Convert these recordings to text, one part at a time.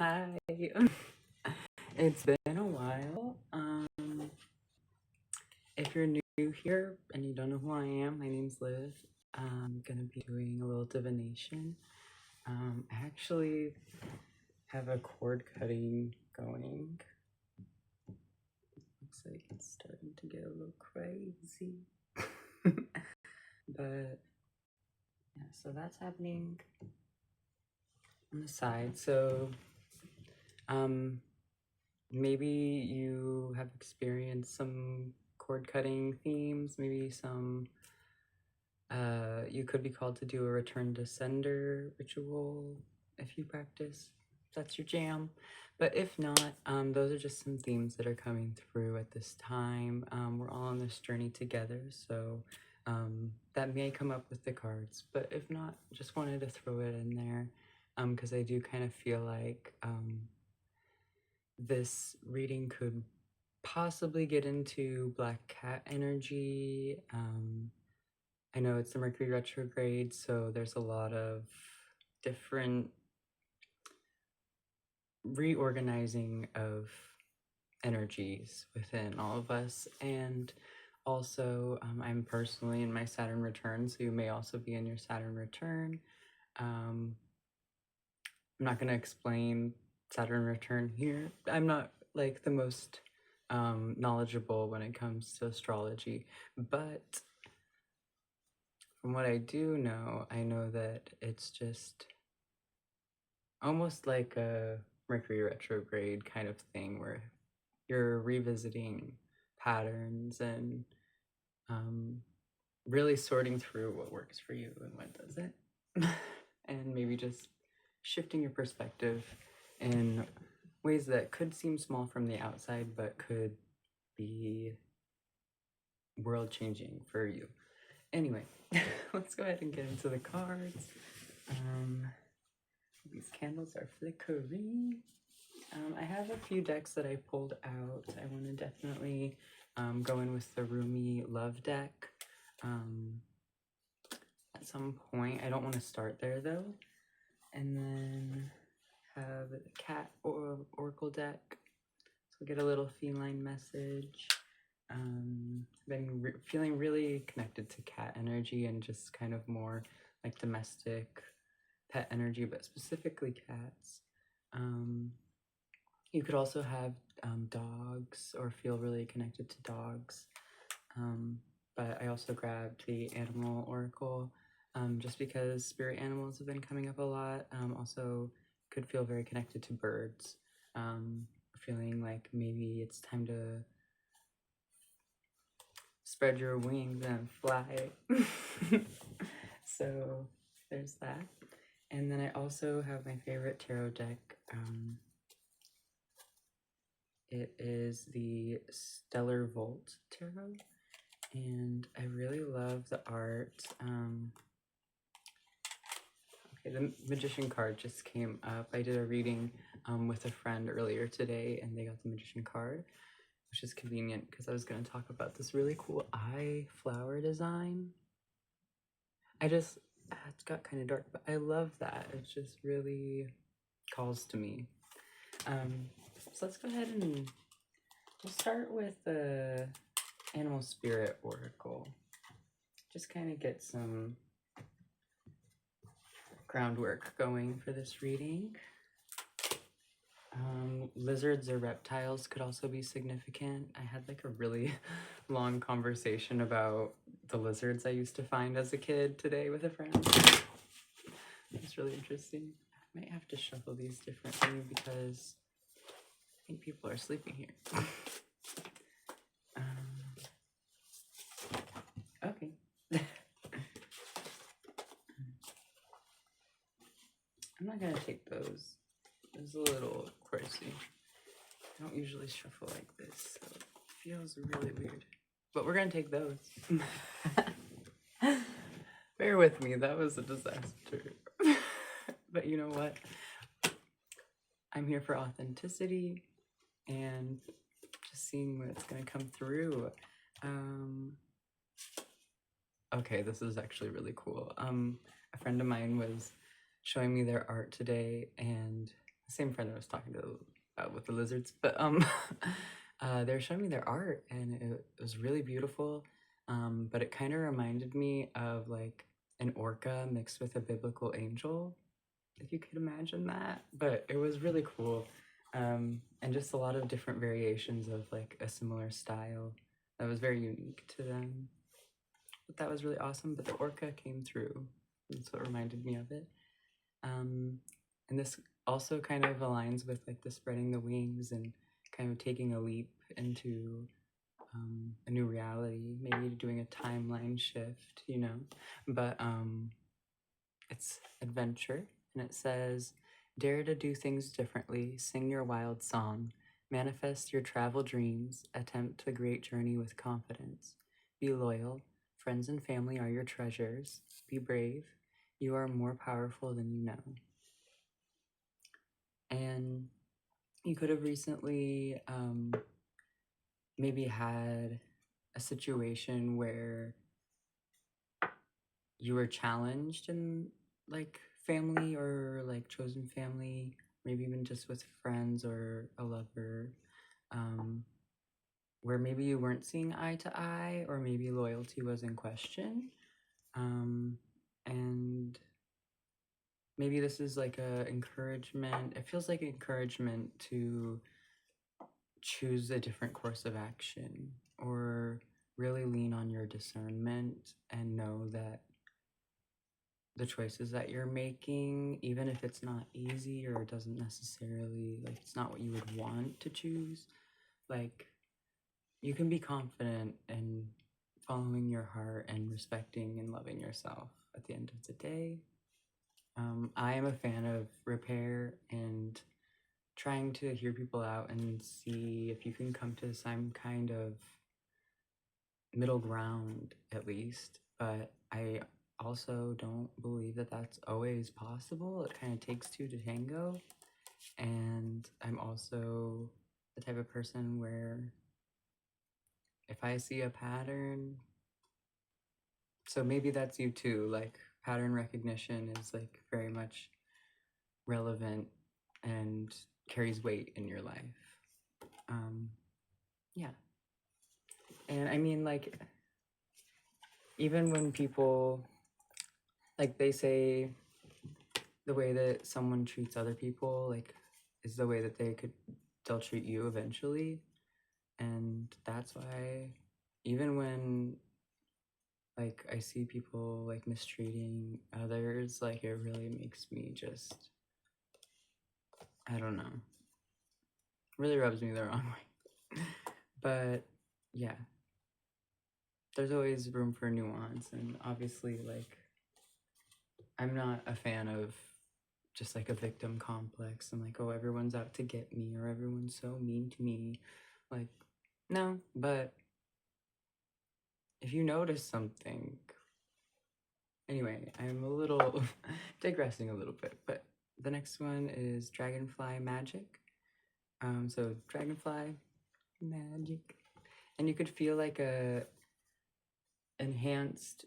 Hi. It's been a while. If you're new here and you don't know who I am, my name's Liv. I'm gonna be doing a little divination. I actually have a cord cutting going. Looks like it's starting to get a little crazy. But yeah, so that's happening on the side. So maybe you have experienced some cord cutting themes, maybe some you could be called to do a return to sender ritual if you practice. That's your jam. But if not, those are just some themes that are coming through at this time. We're all on this journey together, so that may come up with the cards. But if not, just wanted to throw it in there because I do kind of feel like this reading could possibly get into black cat energy. I know it's the Mercury retrograde, so there's a lot of different reorganizing of energies within all of us. And also, I'm personally in my Saturn return, so you may also be in your Saturn return. I'm not going to explain Saturn return here. I'm not like the most knowledgeable when it comes to astrology, but from what I do know, I know that it's just almost like a Mercury retrograde kind of thing where you're revisiting patterns and really sorting through what works for you and what doesn't. And maybe just shifting your perspective in ways that could seem small from the outside, but could be world-changing for you. Anyway, let's go ahead and get into the cards. These candles are flickering. I have a few decks that I pulled out. I want to definitely go in with the Rumi Love deck at some point. I don't want to start there though. And then have the Cat Oracle deck. So get a little feline message. Been feeling really connected to cat energy and just kind of more like domestic pet energy, but specifically cats. You could also have dogs or feel really connected to dogs. But I also grabbed the Animal Oracle just because spirit animals have been coming up a lot. Also could feel very connected to birds. Feeling like maybe it's time to spread your wings and fly. So there's that. And then I also have my favorite tarot deck. It is the Stellar Volt Tarot, and I really love the art. Okay, the Magician card just came up. I did a reading with a friend earlier today, and they got the Magician card, which is convenient because I was going to talk about this really cool eye flower design. It's got kind of dark, but I love that. It just really calls to me. So let's go ahead and we'll start with the Animal Spirit Oracle. Just kind of get some groundwork going for this reading. Lizards or reptiles could also be significant. I had like a really long conversation about the lizards I used to find as a kid today with a friend. It's really interesting. I might have to shuffle these differently because I think people are sleeping here. Okay. I'm not gonna take those. It's a little pricey. I don't usually shuffle like this, so it feels really weird. But we're gonna take those. Bear with me, that was a disaster. But you know what? I'm here for authenticity and just seeing what's gonna come through. Okay, this is actually really cool. A friend of mine was showing me their art today, and same friend I was talking to with the lizards, but they were showing me their art, and it was really beautiful. But it kind of reminded me of like an orca mixed with a biblical angel, if you could imagine that. But it was really cool, and just a lot of different variations of like a similar style that was very unique to them. But that was really awesome. But the orca came through. That's what reminded me of it. Um, and this also kind of aligns with like the spreading the wings and kind of taking a leap into a new reality, maybe doing a timeline shift, you know. But it's adventure, and it says, dare to do things differently, sing your wild song, manifest your travel dreams, attempt the great journey with confidence. Be loyal, friends and family are your treasures. Be brave, you are more powerful than you know. And you could have recently maybe had a situation where you were challenged in like family or like chosen family, maybe even just with friends or a lover, um, where maybe you weren't seeing eye to eye, or maybe loyalty was in question. And maybe this is like a encouragement. It feels like encouragement to choose a different course of action, or really lean on your discernment and know that the choices that you're making, even if it's not easy or it doesn't necessarily, like, it's not what you would want to choose, like, you can be confident in following your heart and respecting and loving yourself at the end of the day. I am a fan of repair and trying to hear people out and see if you can come to some kind of middle ground at least. But I also don't believe that that's always possible. It kind of takes two to tango. And I'm also the type of person where if I see a pattern, so maybe that's you too, like pattern recognition is like very much relevant and carries weight in your life. Yeah. And I mean, like, even when people, like, they say the way that someone treats other people, like, is the way that they'll treat you eventually. And that's why, even when, like, I see people, like, mistreating others, like, it really makes me just, I don't know, really rubs me the wrong way. But, yeah, there's always room for nuance, and obviously, like, I'm not a fan of just like a victim complex and like, oh, everyone's out to get me or everyone's so mean to me. Like, no, but if you notice something, anyway, I'm a little digressing a little bit, but the next one is dragonfly magic. So dragonfly magic, and you could feel like a enhanced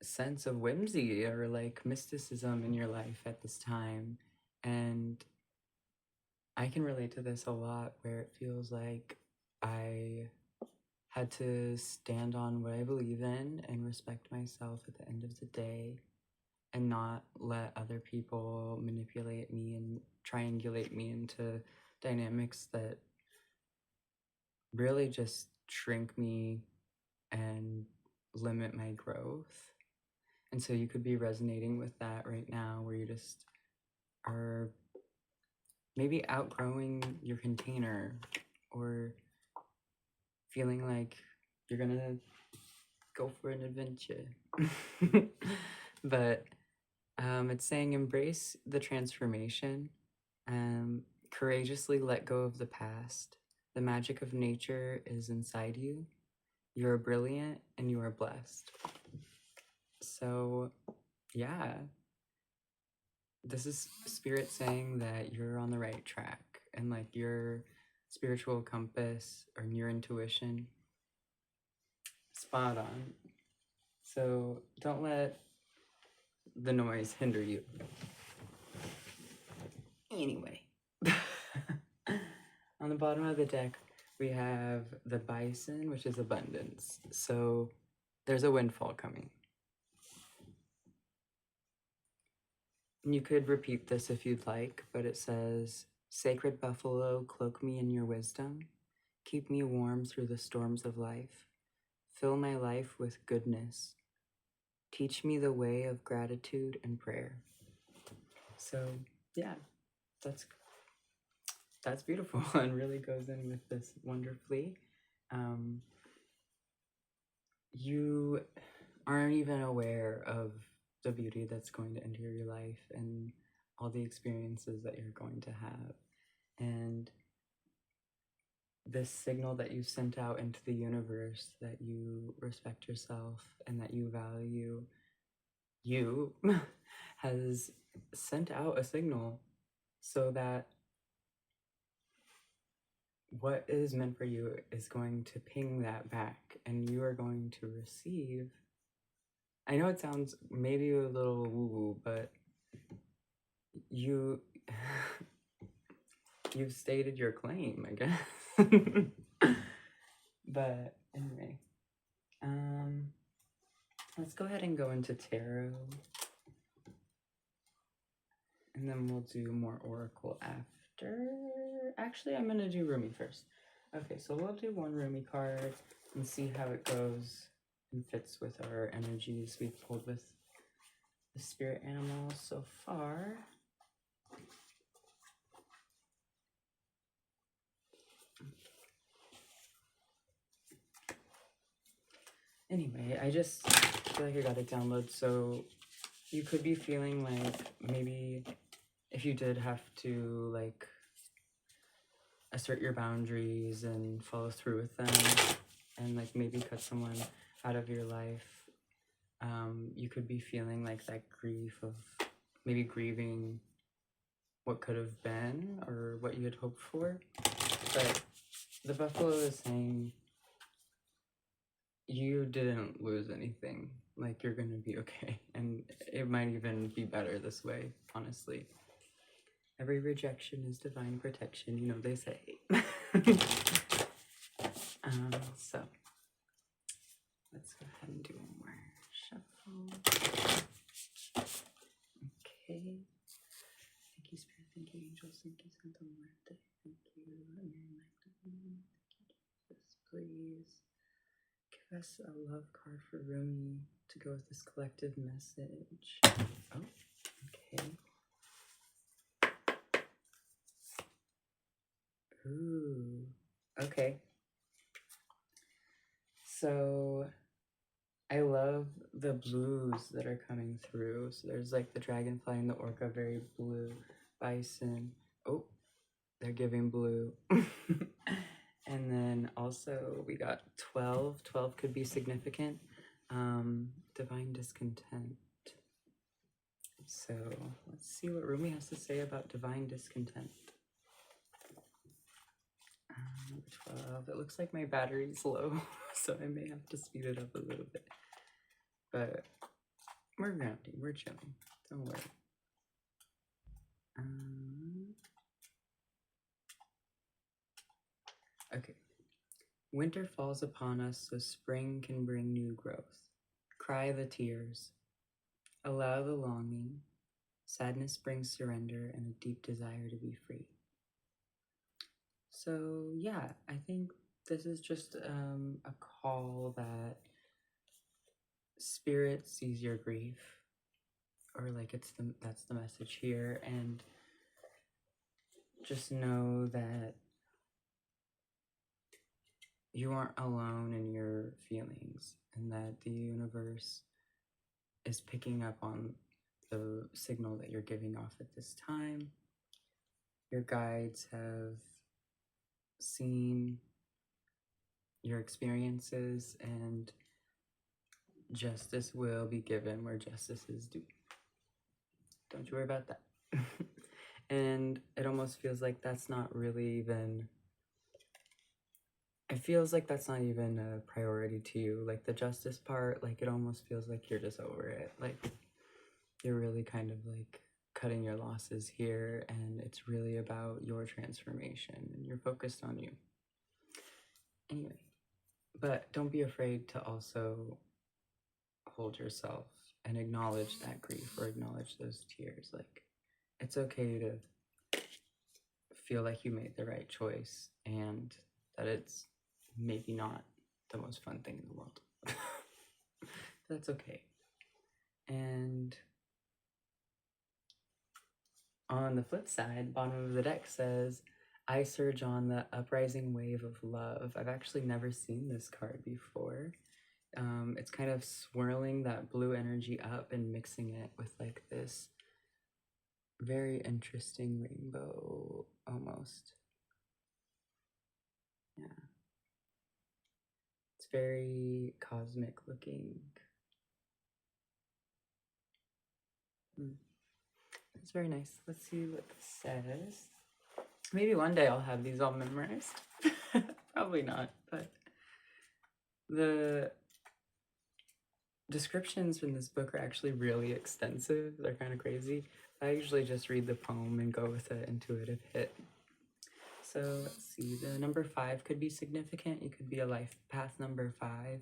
sense of whimsy or like mysticism in your life at this time. And I can relate to this a lot, where it feels like I had to stand on what I believe in and respect myself at the end of the day, and not let other people manipulate me and triangulate me into dynamics that really just shrink me and limit my growth. And so you could be resonating with that right now, where you just are maybe outgrowing your container, or feeling like you're gonna go for an adventure. But it's saying embrace the transformation, courageously let go of the past. The magic of nature is inside you. You are brilliant and you are blessed. So, yeah, this is spirit saying that you're on the right track, and like your spiritual compass or your intuition, spot on. So don't let the noise hinder you. Anyway, bottom of the deck, we have the bison, which is abundance. So there's a windfall coming. And you could repeat this if you'd like, but it says, Sacred buffalo, cloak me in your wisdom. Keep me warm through the storms of life. Fill my life with goodness. Teach me the way of gratitude and prayer. So, yeah, that's beautiful and really goes in with this wonderfully. You aren't even aware of the beauty that's going to enter your life and all the experiences that you're going to have. And this signal that you sent out into the universe that you respect yourself and that you value you has sent out a signal so that what is meant for you is going to ping that back, and you are going to receive. I know it sounds maybe a little woo-woo, but you've stated your claim, I guess. But anyway, let's go ahead and go into tarot, and then we'll do more oracle after. Actually, I'm gonna do Rumi first. Okay, so we'll do one Rumi card and see how it goes and fits with our energies we've pulled with the spirit animals so far. Anyway, I just feel like I got it download, so you could be feeling like maybe if you did have to like assert your boundaries and follow through with them and like maybe cut someone out of your life, you could be feeling like that grief of maybe grieving what could have been or what you had hoped for. But the buffalo is saying you didn't lose anything. Like, you're gonna be okay, and it might even be better this way, honestly. Every rejection is divine protection, you know they say. So let's go ahead and do one more shuffle. Okay. Thank you, Spirit. Thank you, angels. Thank you, Santa Muerte. Thank you, Mary Magdalene. Thank you, Jesus. Please give us a love card for Rumi to go with this collective message. Oh, okay. Ooh, okay. So I love the blues that are coming through. So there's like the dragonfly and the orca, very blue. Bison. Oh, they're giving blue. And then also we got 12. 12 could be significant. Divine discontent. So let's see what Rumi has to say about divine discontent. 12. It looks like my battery's low, so I may have to speed it up a little bit. But we're grounding, we're chilling. Don't worry. Okay. Winter falls upon us so spring can bring new growth. Cry the tears. Allow the longing. Sadness brings surrender and a deep desire to be free. So yeah, I think this is just a call that spirit sees your grief, or like that's the message here, and just know that you aren't alone in your feelings, and that the universe is picking up on the signal that you're giving off at this time. Your guides have seen your experiences, and justice will be given where justice is due. Don't you worry about that. And it almost feels like that's not really even, it feels like that's not even a priority to you. Like the justice part, like it almost feels like you're just over it. Like you're really kind of like cutting your losses here, and it's really about your transformation, and you're focused on you. Anyway, but don't be afraid to also hold yourself and acknowledge that grief or acknowledge those tears. Like, it's okay to feel like you made the right choice and that it's maybe not the most fun thing in the world. That's okay. And on the flip side, bottom of the deck says, I surge on the uprising wave of love. I've actually never seen this card before. It's kind of swirling that blue energy up and mixing it with like this very interesting rainbow almost. Yeah. It's very cosmic looking. It's very nice. Let's see what this says. Maybe one day I'll have these all memorized. Probably not, but the descriptions in this book are actually really extensive. They're kind of crazy. I usually just read the poem and go with an intuitive hit. So let's see, the number 5 could be significant. You could be a life path number 5.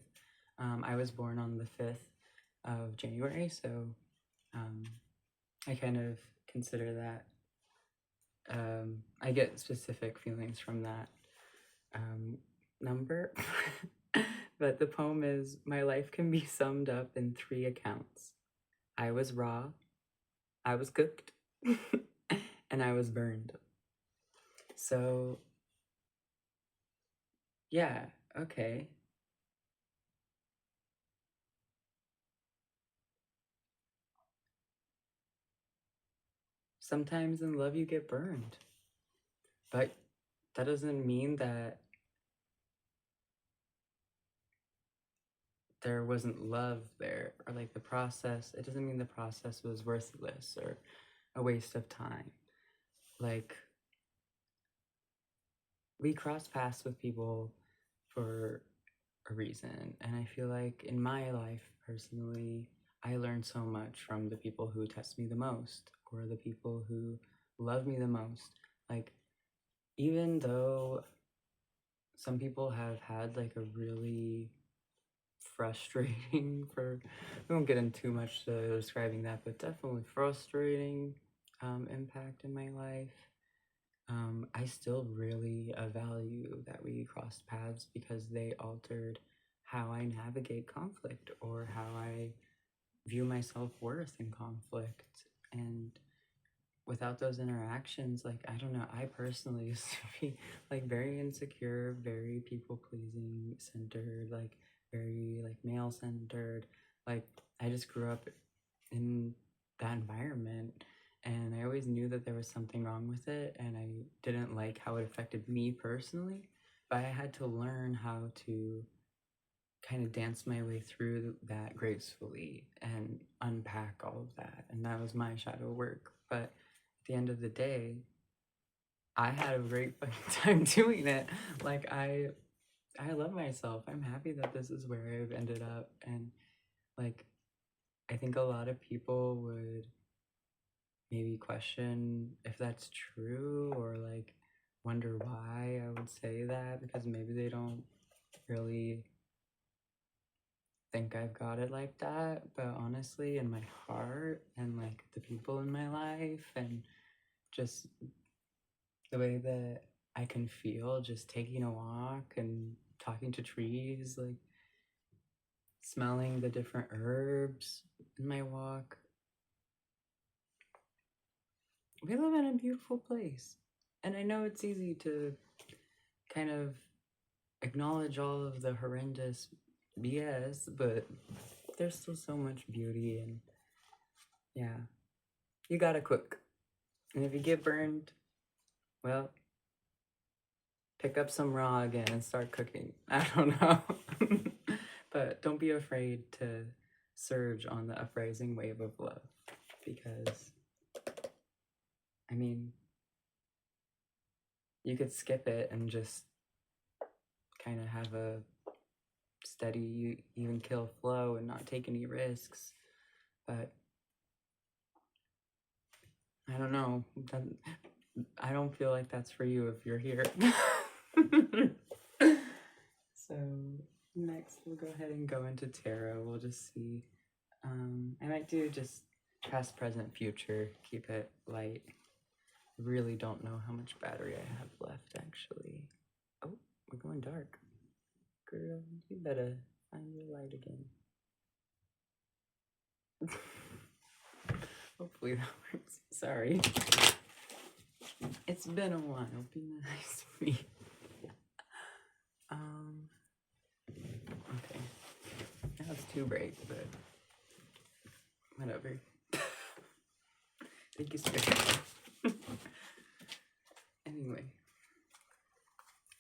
I was born on the 5th of January, so I kind of consider that. I get specific feelings from that number. But the poem is, my life can be summed up in 3 accounts. I was raw, I was cooked, and I was burned. So, yeah, okay. Sometimes in love you get burned, but that doesn't mean that there wasn't love there, or like the process. It doesn't mean the process was worthless or a waste of time. Like, we cross paths with people for a reason, and I feel like in my life personally, I learned so much from the people who test me the most, or the people who love me the most. Like, even though some people have had like a really frustrating we won't get into too much describing that, but definitely frustrating impact in my life. I still really value that we crossed paths because they altered how I navigate conflict or how I view my self-worth in conflict. And without those interactions, like, I don't know, I personally used to be like very insecure, very people-pleasing centered, like very like male-centered. Like, I just grew up in that environment, and I always knew that there was something wrong with it, and I didn't like how it affected me personally, but I had to learn how to kind of dance my way through that gracefully and unpack all of that, and that was my shadow work. But at the end of the day, I had a great fucking time doing it. Like, I love myself. I'm happy that this is where I've ended up, and like, I think a lot of people would maybe question if that's true, or like wonder why I would say that, because maybe they don't really think I've got it like that. But honestly, in my heart and like the people in my life and just the way that I can feel just taking a walk and talking to trees, like smelling the different herbs in my walk. We live in a beautiful place. And I know it's easy to kind of acknowledge all of the horrendous BS, but there's still so much beauty, and yeah, you gotta cook. And if you get burned, well, pick up some raw again and start cooking. I don't know. But don't be afraid to surge on the uprising wave of love, because, I mean, you could skip it and just kind of have a steady, even kill flow and not take any risks. But I don't know. I don't feel like that's for you if you're here. So next we'll go ahead and go into tarot. We'll just see. I might do just past, present, future. Keep it light. Really don't know how much battery I have left actually. Oh, we're going dark. Girl, you better find your light again. Hopefully that works. Sorry. It's been a while. Be nice to me. Okay. That was too bright, but whatever. Thank you, sir. Anyway,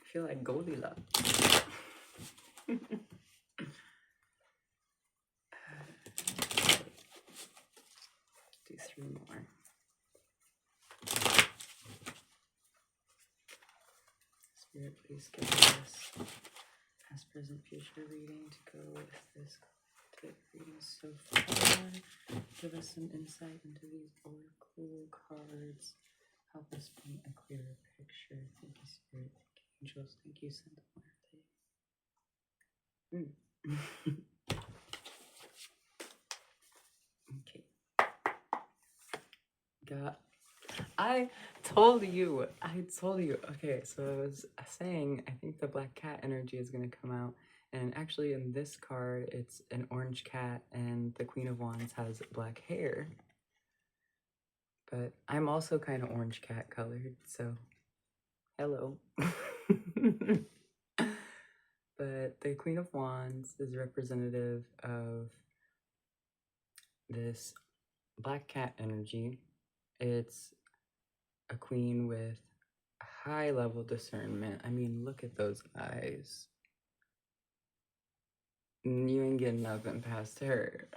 I feel like Goldilocks. Do 3 more. Spirit, please give us past, present, future reading to go with this reading so far. Give us some insight into these oracle cards. Help us paint a clearer picture. Thank you, Spirit. Thank you, angels. Thank you, Santa Muerte. Okay. I told you. Okay, so I was saying, I think the black cat energy is going to come out. And actually in this card, it's an orange cat and the Queen of Wands has black hair. But I'm also kind of orange cat colored, so hello. But the Queen of Wands is representative of this black cat energy. It's a queen with high level discernment. I mean, look at those eyes. You ain't getting nothing past her.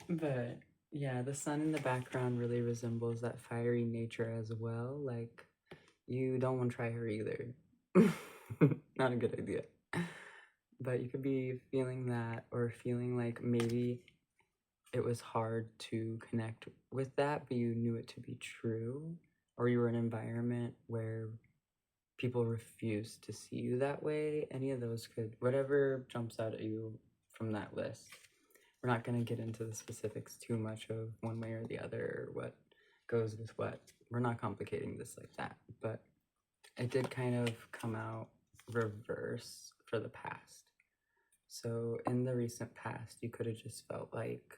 But yeah, the sun in the background really resembles that fiery nature as well. Like, you don't want to try her either. Not a good idea. But you could be feeling that, or feeling like maybe it was hard to connect with that, but you knew it to be true, or you were in an environment where people refused to see you that way. Any of those could, whatever jumps out at you from that list. We're not going to get into the specifics too much of one way or the other, or what goes with what. We're not complicating this like that, but it did kind of come out reverse for the past. So in the recent past, you could have just felt like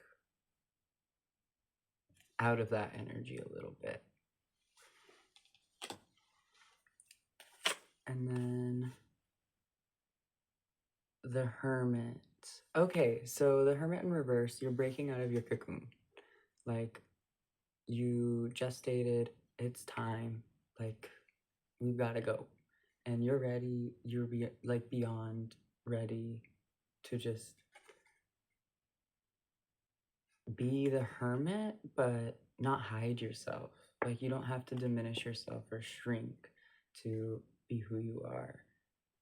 out of that energy a little bit. And then the Hermit. Okay, so the Hermit in reverse, you're breaking out of your cocoon. Like, you gestated, it's time, like, we've got to go. And you're ready, you're beyond ready to just be the hermit, but not hide yourself. Like, you don't have to diminish yourself or shrink to be who you are.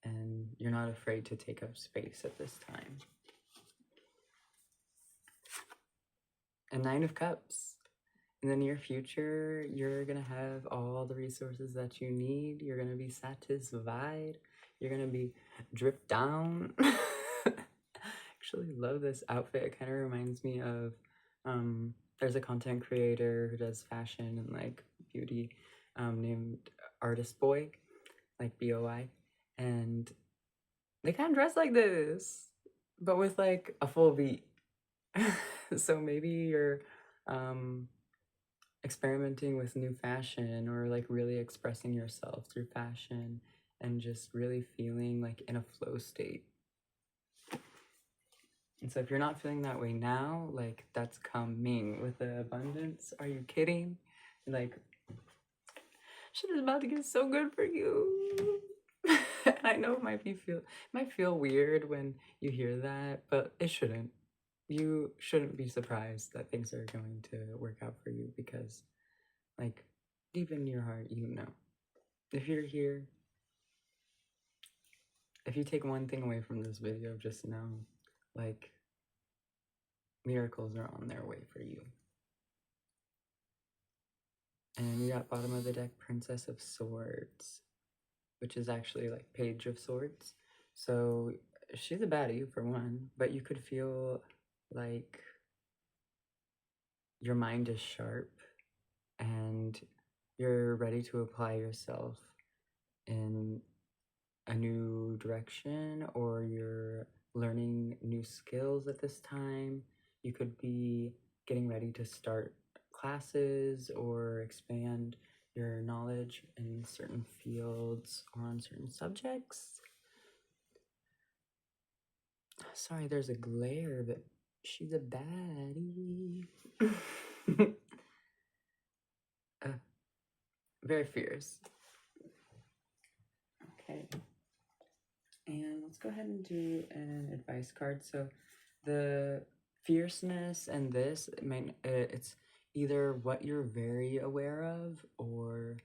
And you're not afraid to take up space at this time. And 9 of Cups. In the near future, you're going to have all the resources that you need. You're going to be satisfied. You're going to be dripped down. Actually love this outfit. It kind of reminds me of, there's a content creator who does fashion and like beauty, named Artist Boy, like BOI. And they kind of dress like this, but with like a full beat. So maybe you're experimenting with new fashion, or like really expressing yourself through fashion and just really feeling like in a flow state. And so if you're not feeling that way now, like, that's coming with the abundance. Are you kidding? Like, shit is about to get so good for you. And I know it might feel weird when you hear that, but it shouldn't. You shouldn't be surprised that things are going to work out for you, because, like, deep in your heart, you know. If you're here, if you take one thing away from this video, just know, like, miracles are on their way for you. And we got bottom of the deck, Princess of Swords, which is actually like Page of Swords. So she's a baddie for one, but you could feel like your mind is sharp and you're ready to apply yourself in a new direction, or you're learning new skills at this time. You could be getting ready to start classes or expand your knowledge in certain fields or on certain subjects. Sorry, there's a glare, but she's a baddie. Very fierce. Okay. And let's go ahead and do an advice card. So the fierceness and this, it's either what you're very aware of or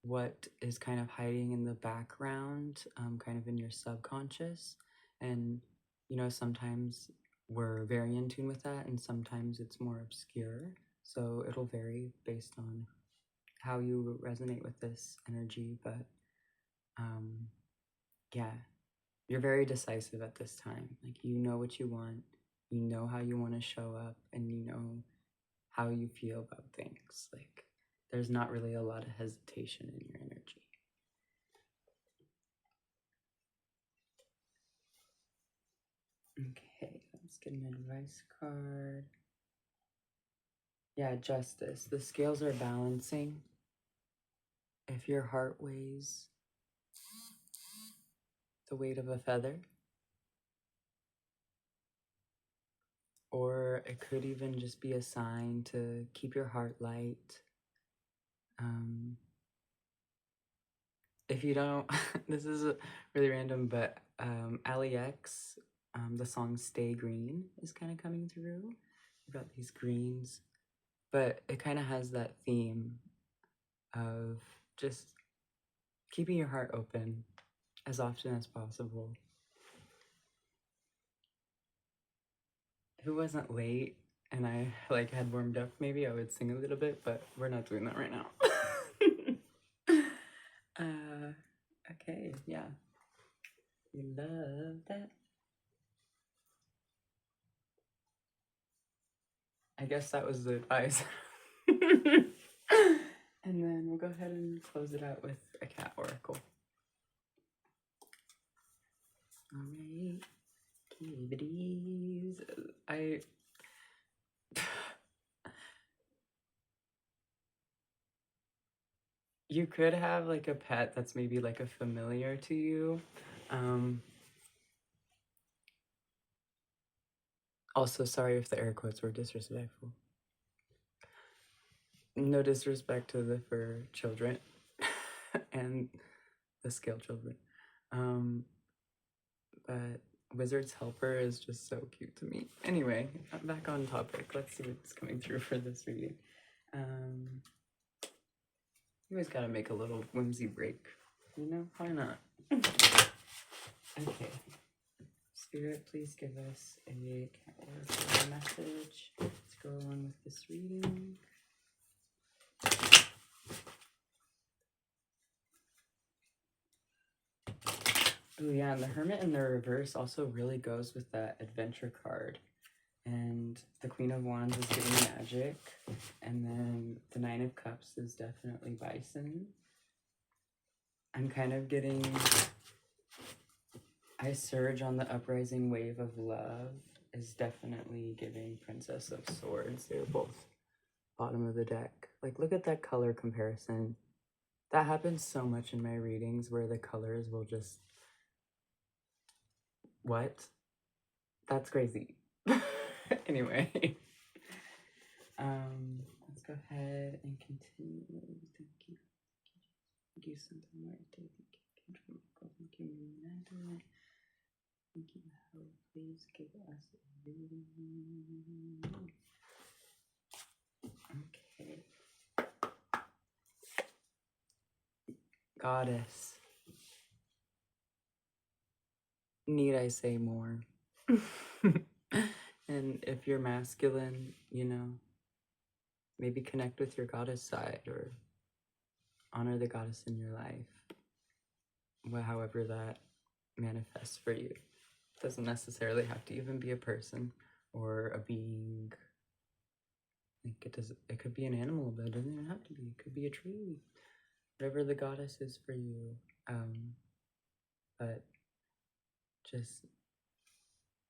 what is kind of hiding in the background, kind of in your subconscious. And, you know, sometimes we're very in tune with that and sometimes it's more obscure. So it'll vary based on how you resonate with this energy. But yeah, you're very decisive at this time. Like, you know what you want, you know how you want to show up, and you know how you feel about things. Like, there's not really a lot of hesitation in your energy. Okay, let's get an advice card. Yeah, justice. The scales are balancing. If your heart weighs the weight of a feather, or it could even just be a sign to keep your heart light. If you don't, this is really random, but Ali X, the song Stay Green is kind of coming through. We've got these greens, but it kind of has that theme of just keeping your heart open as often as possible. If it wasn't late and I like had warmed up, maybe I would sing a little bit, but we're not doing that right now. Okay, yeah. We love that. I guess that was the advice. And then we'll go ahead and close it out with a cat oracle. All right, kitties. You could have like a pet that's maybe like a familiar to you. Also, sorry if the air quotes were disrespectful. No disrespect to the fur children and the scale children. But Wizard's Helper is just so cute to me. Anyway, back on topic. Let's see what's coming through for this reading. You always gotta make a little whimsy break. You know, why not? Okay. Spirit, please give us a cat oracle message to go along with this reading. Oh yeah, and the Hermit in the reverse also really goes with that adventure card. And the Queen of Wands is giving magic. And then the Nine of Cups is definitely Bison. I'm kind of getting... I surge on the uprising wave of love is definitely giving Princess of Swords. They're both bottom of the deck. Like, look at that color comparison. That happens so much in my readings where the colors will just... What? That's crazy. Anyway. Let's go ahead and continue. Thank you. Thank you, Santa Muerte. Thank you, Michael. Thank you, Magdalene. Thank you, Hell. Please give us a reading. Okay. Goddess. Need I say more? And if you're masculine, you know, maybe connect with your goddess side, or honor the goddess in your life, however that manifests for you. It doesn't necessarily have to even be a person or a being. Like it could be an animal, but it doesn't even have to be. It could be a tree. Whatever the goddess is for you. But just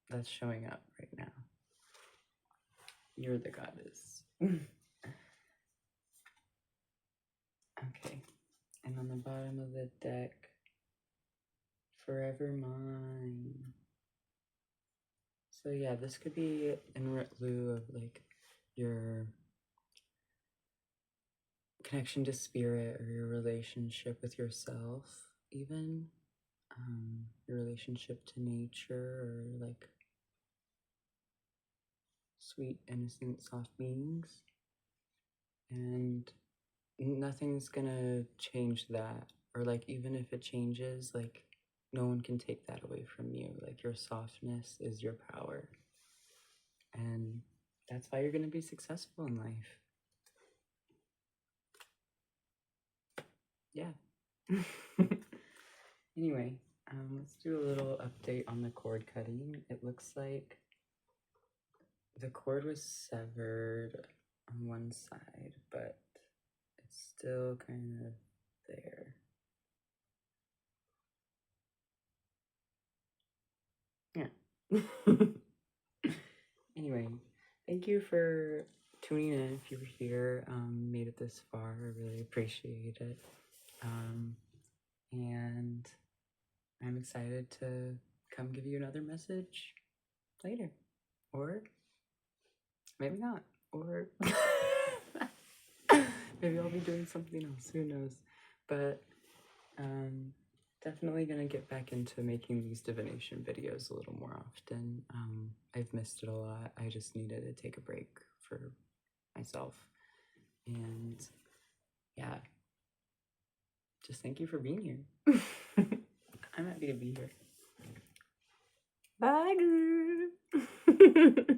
that's showing up right now. You're the goddess. Okay. And on the bottom of the deck, forever mine. So yeah, this could be in lieu of like your connection to spirit or your relationship with yourself, even your relationship to nature, or like sweet, innocent, soft beings. And nothing's gonna change that, or like even if it changes, like no one can take that away from you. Like your softness is your power, and that's why you're gonna be successful in life. Yeah. Anyway, let's do a little update on the cord cutting. It looks like the cord was severed on one side, but it's still kind of there. Yeah. Anyway, thank you for tuning in. If you were here, made it this far, I really appreciate it. And I'm excited to come give you another message later, or maybe not, or maybe I'll be doing something else, who knows. But definitely gonna get back into making these divination videos a little more often. I've missed it a lot. I just needed to take a break for myself. And yeah, just thank you for being here. I'm happy to be here. Bye, girl.